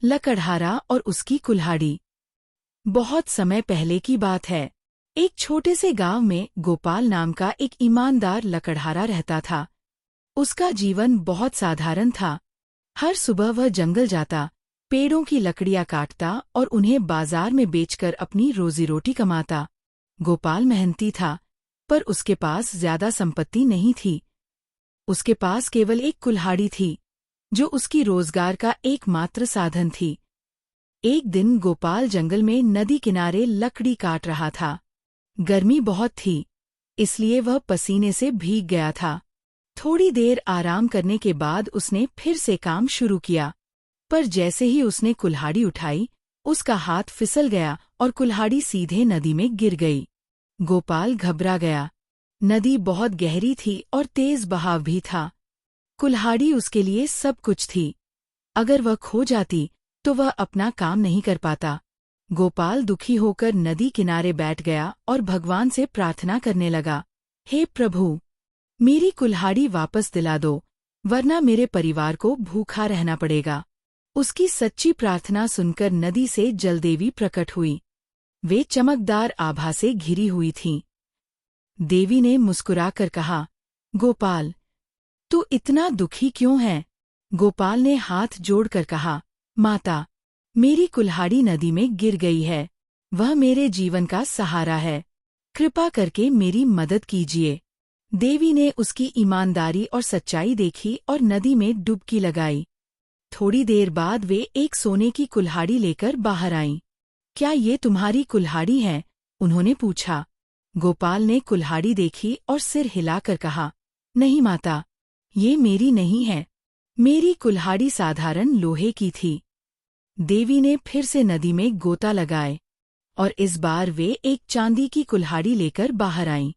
लकड़हारा और उसकी कुल्हाड़ी। बहुत समय पहले की बात है। एक छोटे से गांव में गोपाल नाम का एक ईमानदार लकड़हारा रहता था। उसका जीवन बहुत साधारण था। हर सुबह वह जंगल जाता, पेड़ों की लकड़ियां काटता और उन्हें बाजार में बेचकर अपनी रोजी रोटी कमाता। गोपाल मेहनती था, पर उसके पास ज्यादा संपत्ति नहीं थी। उसके पास केवल एक कुल्हाड़ी थी, जो उसकी रोजगार का एकमात्र साधन थी। एक दिन गोपाल जंगल में नदी किनारे लकड़ी काट रहा था। गर्मी बहुत थी, इसलिए वह पसीने से भीग गया था। थोड़ी देर आराम करने के बाद उसने फिर से काम शुरू किया, पर जैसे ही उसने कुल्हाड़ी उठाई, उसका हाथ फिसल गया और कुल्हाड़ी सीधे नदी में गिर गई। गोपाल घबरा गया। नदी बहुत गहरी थी और तेज बहाव भी था। कुल्हाड़ी उसके लिए सब कुछ थी। अगर वह खो जाती तो वह अपना काम नहीं कर पाता। गोपाल दुखी होकर नदी किनारे बैठ गया और भगवान से प्रार्थना करने लगा, हे प्रभु, मेरी कुल्हाड़ी वापस दिला दो, वरना मेरे परिवार को भूखा रहना पड़ेगा। उसकी सच्ची प्रार्थना सुनकर नदी से जलदेवी प्रकट हुई। वे चमकदार आभा से घिरी हुई थीं। देवी ने मुस्कुराकर कहा, गोपाल, तू इतना दुखी क्यों है? गोपाल ने हाथ जोड़कर कहा, माता, मेरी कुल्हाड़ी नदी में गिर गई है। वह मेरे जीवन का सहारा है। कृपा करके मेरी मदद कीजिए। देवी ने उसकी ईमानदारी और सच्चाई देखी और नदी में डुबकी लगाई। थोड़ी देर बाद वे एक सोने की कुल्हाड़ी लेकर बाहर आईं। क्या ये तुम्हारी कुल्हाड़ी है? उन्होंने पूछा। गोपाल ने कुल्हाड़ी देखी और सिर हिलाकर कहा, नहीं माता, ये मेरी नहीं है। मेरी कुल्हाड़ी साधारण लोहे की थी। देवी ने फिर से नदी में गोता लगाए और इस बार वे एक चांदी की कुल्हाड़ी लेकर बाहर आईं।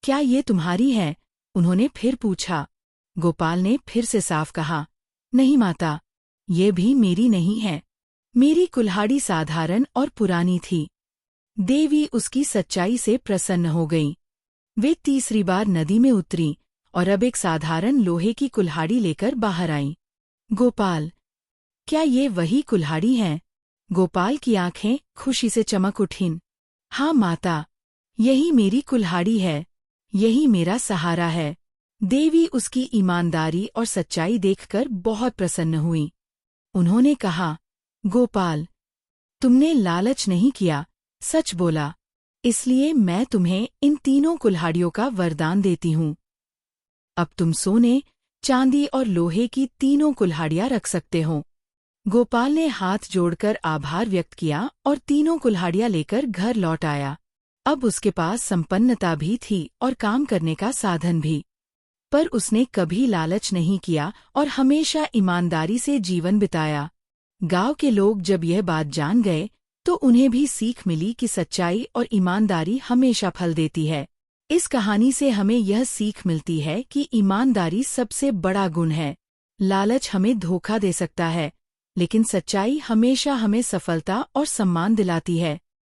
क्या ये तुम्हारी है? उन्होंने फिर पूछा। गोपाल ने फिर से साफ कहा, नहीं माता, ये भी मेरी नहीं है। मेरी कुल्हाड़ी साधारण और पुरानी थी। देवी उसकी सच्चाई से प्रसन्न हो गईं। वे तीसरी बार नदी में उतरीं और अब एक साधारण लोहे की कुल्हाड़ी लेकर बाहर आईं। गोपाल, क्या ये वही कुल्हाड़ी है? गोपाल की आंखें खुशी से चमक उठीं। हाँ माता, यही मेरी कुल्हाड़ी है। यही मेरा सहारा है। देवी उसकी ईमानदारी और सच्चाई देखकर बहुत प्रसन्न हुई। उन्होंने कहा, गोपाल, तुमने लालच नहीं किया, सच बोला, इसलिए मैं तुम्हें इन तीनों कुल्हाड़ियों का वरदान देती हूँ। अब तुम सोने, चांदी और लोहे की तीनों कुल्हाड़ियां रख सकते हो। गोपाल ने हाथ जोड़कर आभार व्यक्त किया और तीनों कुल्हाड़ियां लेकर घर लौट आया। अब उसके पास संपन्नता भी थी और काम करने का साधन भी। पर उसने कभी लालच नहीं किया और हमेशा ईमानदारी से जीवन बिताया। गांव के लोग जब यह बात जान गए तो उन्हें भी सीख मिली कि सच्चाई और ईमानदारी हमेशा फल देती है। इस कहानी से हमें यह सीख मिलती है कि ईमानदारी सबसे बड़ा गुण है। लालच हमें धोखा दे सकता है, लेकिन सच्चाई हमेशा हमें सफलता और सम्मान दिलाती है।